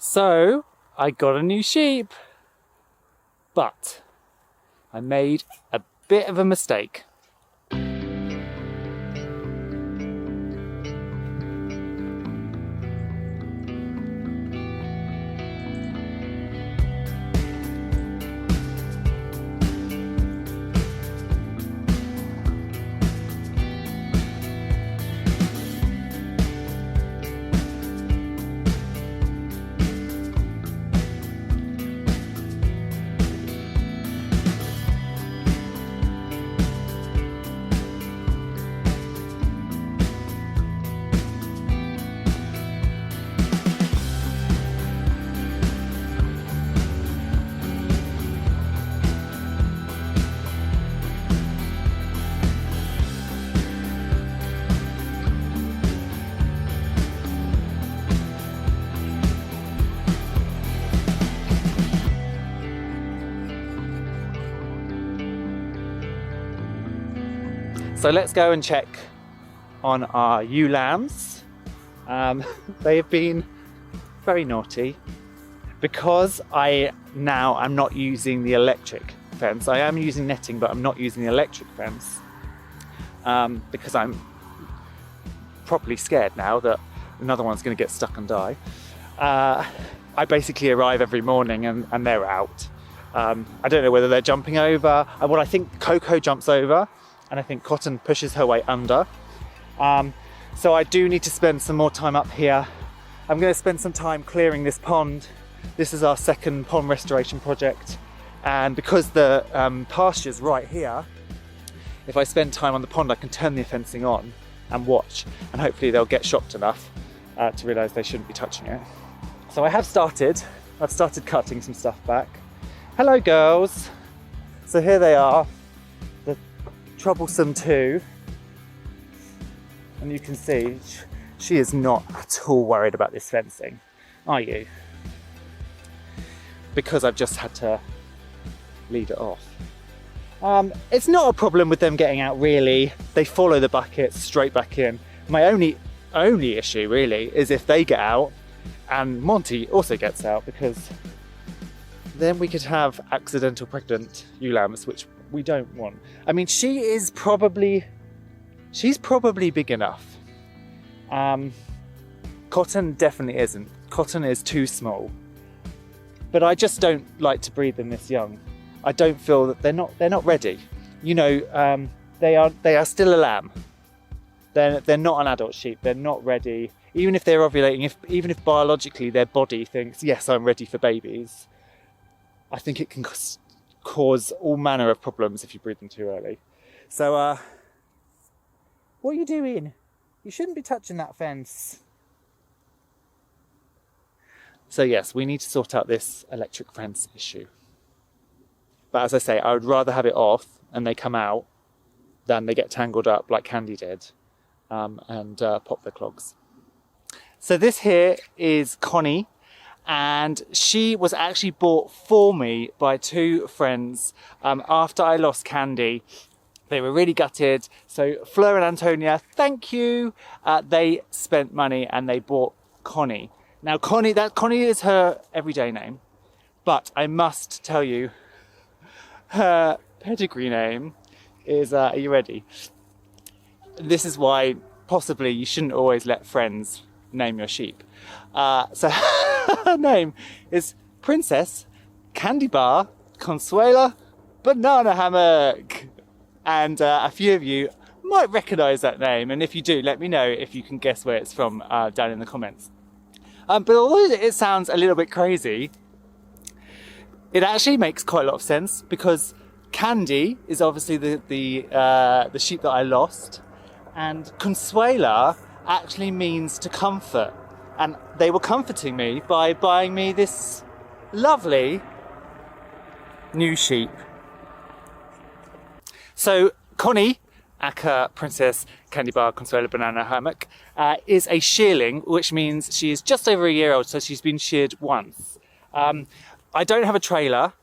So I got a new sheep, but I made a bit of a mistake. So let's go and check on our ewe lambs. They have been very naughty because I'm not using the electric fence. I am using netting, but I'm not using the electric fence because I'm properly scared now that another one's going to get stuck and die. I basically arrive every morning and they're out. I don't know whether they're jumping over. Well, I think Coco jumps over, and I think Cotton pushes her way under. So I do need to spend some more time up here. I'm going to spend some time clearing this pond. This is our second pond restoration project. And because the pasture's right here, if I spend time on the pond, I can turn the fencing on and watch. And hopefully they'll get shocked enough to realise they shouldn't be touching it. So I've started cutting some stuff back. Hello girls. So here they are. Troublesome too, and you can see she is not at all worried about this fencing, are you? Because I've just had to lead it off. It's not a problem with them getting out really. They follow the bucket straight back in. My only issue really is if they get out and Monty also gets out, because then we could have accidental pregnant ewe lambs, which we don't want. I mean, she's probably big enough. Cotton definitely isn't. Cotton is too small. But I just don't like to breed them this young. I don't feel that they're not ready. You know, they are still a lamb. They're not an adult sheep. They're not ready. Even if they're ovulating, even if biologically their body thinks, yes, I'm ready for babies, I think it can cause all manner of problems if you breed them too early. So, what are you doing? You shouldn't be touching that fence. So yes, we need to sort out this electric fence issue. But as I say, I would rather have it off and they come out than they get tangled up like Candy did and pop their clogs. So this here is Connie. And she was actually bought for me by two friends after I lost Candy. They were really gutted. So Fleur and Antonia, thank you. They spent money and they bought Connie. Now Connie is her everyday name, but I must tell you, her pedigree name is, are you ready? This is why possibly you shouldn't always let friends name your sheep. So her name is Princess Candy Bar Consuela Banana Hammock. And a few of you might recognise that name. And if you do, let me know if you can guess where it's from down in the comments. But although it sounds a little bit crazy, it actually makes quite a lot of sense, because Candy is obviously the sheep that I lost. And Consuela actually means to comfort. And they were comforting me by buying me this lovely new sheep. So Connie, aka Princess Candy Bar Consuela Banana Hammock, is a shearling, which means she is just over a year old, so she's been sheared once. I don't have a trailer,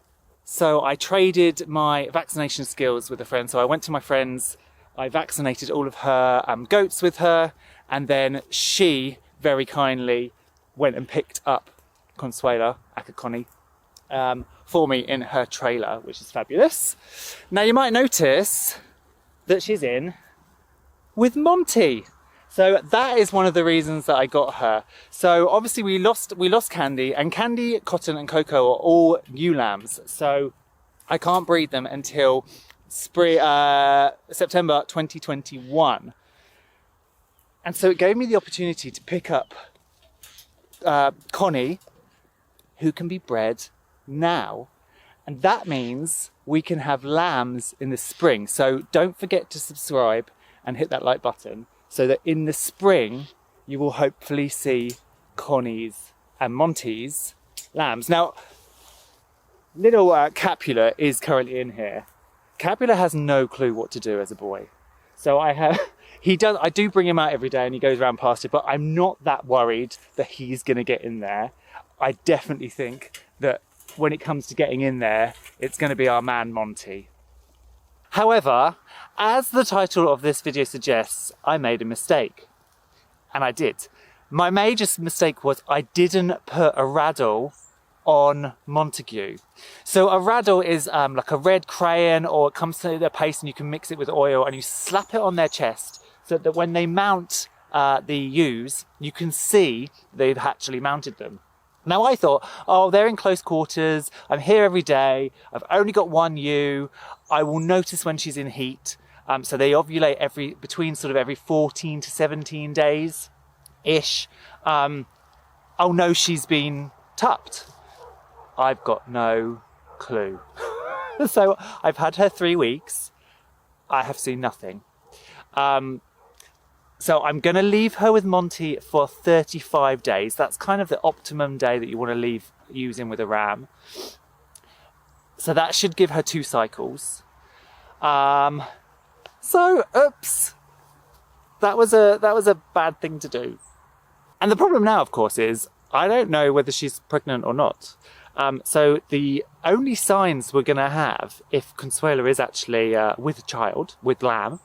so I traded my vaccination skills with a friend. So I went to my friend's, I vaccinated all of her goats with her, and then she very kindly went and picked up Consuela, aka Connie, for me in her trailer, which is fabulous. Now you might notice that she's in with Monty. So that is one of the reasons that I got her. So obviously we lost Candy, and Candy, Cotton and Coco are all ewe lambs. So I can't breed them until September 2021. And so it gave me the opportunity to pick up Connie, who can be bred now. And that means we can have lambs in the spring. So don't forget to subscribe and hit that like button, so that in the spring you will hopefully see Connie's and Monty's lambs. Now, little Capulet is currently in here. Capulet has no clue what to do as a boy. So I do bring him out every day and he goes around past it, but I'm not that worried that he's going to get in there. I definitely think that when it comes to getting in there, it's going to be our man Monty. However, as the title of this video suggests, I made a mistake. And I did. My major mistake was I didn't put a raddle on Montague. So a raddle is like a red crayon, or it comes to the paste and you can mix it with oil and you slap it on their chest so that when they mount the ewes, you can see they've actually mounted them. Now I thought, oh, they're in close quarters, I'm here every day, I've only got one ewe, I will notice when she's in heat. So they ovulate between sort of every 14 to 17 days-ish. Oh no, she's been tupped. I've got no clue. So I've had her 3 weeks, I have seen nothing. So I'm going to leave her with Monty for 35 days. That's kind of the optimum day that you want to leave ewes in with a ram. So that should give her 2 cycles. So, oops, that was a bad thing to do. And the problem now, of course, is I don't know whether she's pregnant or not. So the only signs we're going to have if Consuela is actually with a child, with lamb,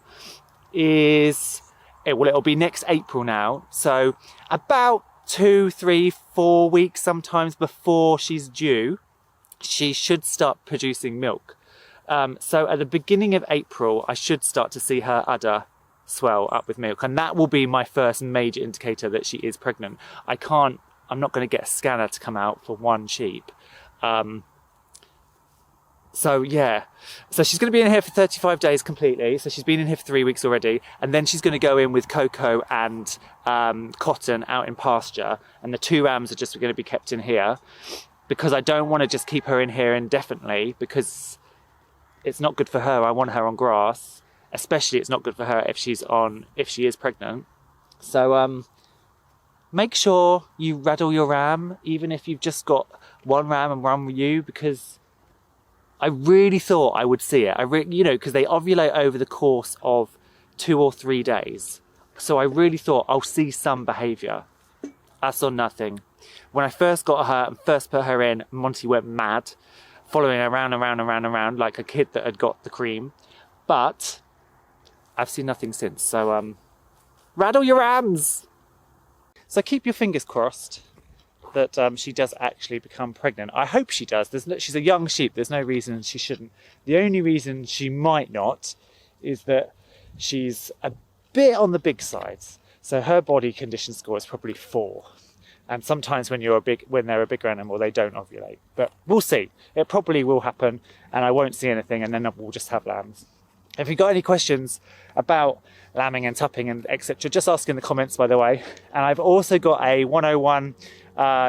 is... It'll be next April now, so about 2, 3, 4 weeks sometimes before she's due, she should start producing milk. So at the beginning of April, I should start to see her udder swell up with milk, and that will be my first major indicator that she is pregnant. I'm not going to get a scanner to come out for one sheep. So yeah, so she's going to be in here for 35 days completely. So she's been in here for 3 weeks already. And then she's going to go in with Coco and Cotton out in pasture. And the 2 rams are just going to be kept in here, because I don't want to just keep her in here indefinitely, because it's not good for her. I want her on grass, especially it's not good for her if she is pregnant. So make sure you raddle your ram, even if you've just got one ram and one with you, because I really thought I would see it. Because they ovulate over the course of 2 or 3 days. So I really thought I'll see some behaviour. I saw nothing. When I first got her and first put her in, Monty went mad, following her around and round and round and round like a kid that had got the cream. But I've seen nothing since. So raddle your rams! So keep your fingers crossed that she does actually become pregnant. I hope she does. She's a young sheep. There's no reason she shouldn't. The only reason she might not is that she's a bit on the big side. So her body condition score is probably 4. And sometimes when they're a bigger animal, they don't ovulate. But we'll see. It probably will happen, and I won't see anything, and then we'll just have lambs. If you've got any questions about lambing and tupping and etc., just ask in the comments, by the way. And I've also got a 101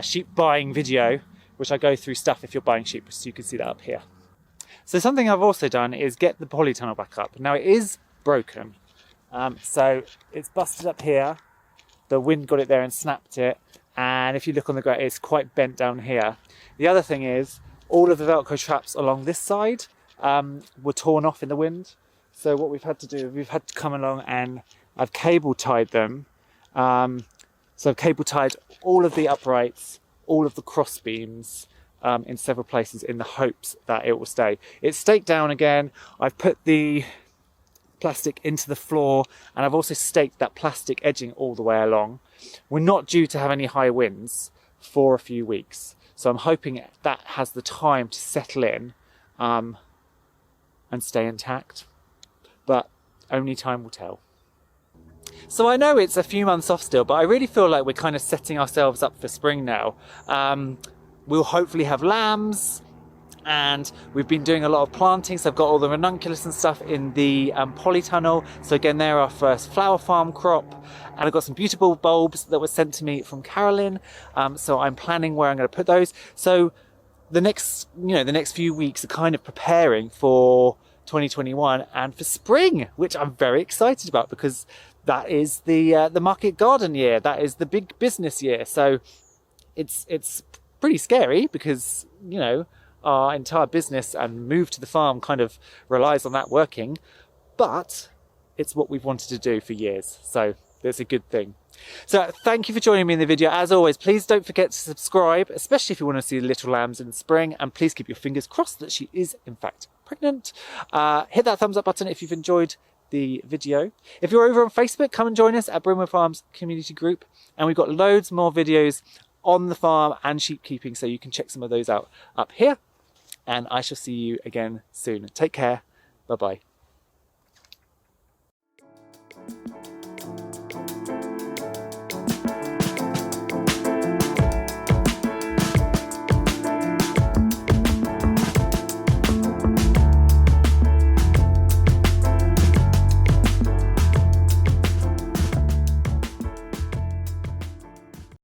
sheep buying video, which I go through stuff if you're buying sheep, so you can see that up here. So something I've also done is get the polytunnel back up. Now it is broken, so it's busted up here. The wind got it there and snapped it, and if you look on the ground, it's quite bent down here. The other thing is all of the Velcro traps along this side were torn off in the wind. So what we've had to do, we've had to come along and I've cable tied them. So I've cable tied all of the uprights, all of the cross beams in several places in the hopes that it will stay. It's staked down again. I've put the plastic into the floor, and I've also staked that plastic edging all the way along. We're not due to have any high winds for a few weeks. So I'm hoping that has the time to settle in and stay intact, but only time will tell. So I know it's a few months off still, but I really feel like we're kind of setting ourselves up for spring now. We'll hopefully have lambs, and we've been doing a lot of planting, so I've got all the ranunculus and stuff in the polytunnel. So again, they're our first flower farm crop, and I've got some beautiful bulbs that were sent to me from Carolyn, so I'm planning where I'm going to put those. So the next few weeks are kind of preparing for 2021 and for spring, which I'm very excited about, because that is the market garden year, that is the big business year. So it's pretty scary, because our entire business and move to the farm kind of relies on that working, but it's what we've wanted to do for years, so that's a good thing. So thank you for joining me in the video. As always, please don't forget to subscribe, especially if you want to see the little lambs in spring, and please keep your fingers crossed that she is in fact pregnant. Hit that thumbs up button if you've enjoyed the video. If you're over on Facebook, come and join us at Brimwood Farm's community group, and we've got loads more videos on the farm and sheep keeping, so you can check some of those out up here. And I shall see you again soon. Take care. Bye-bye.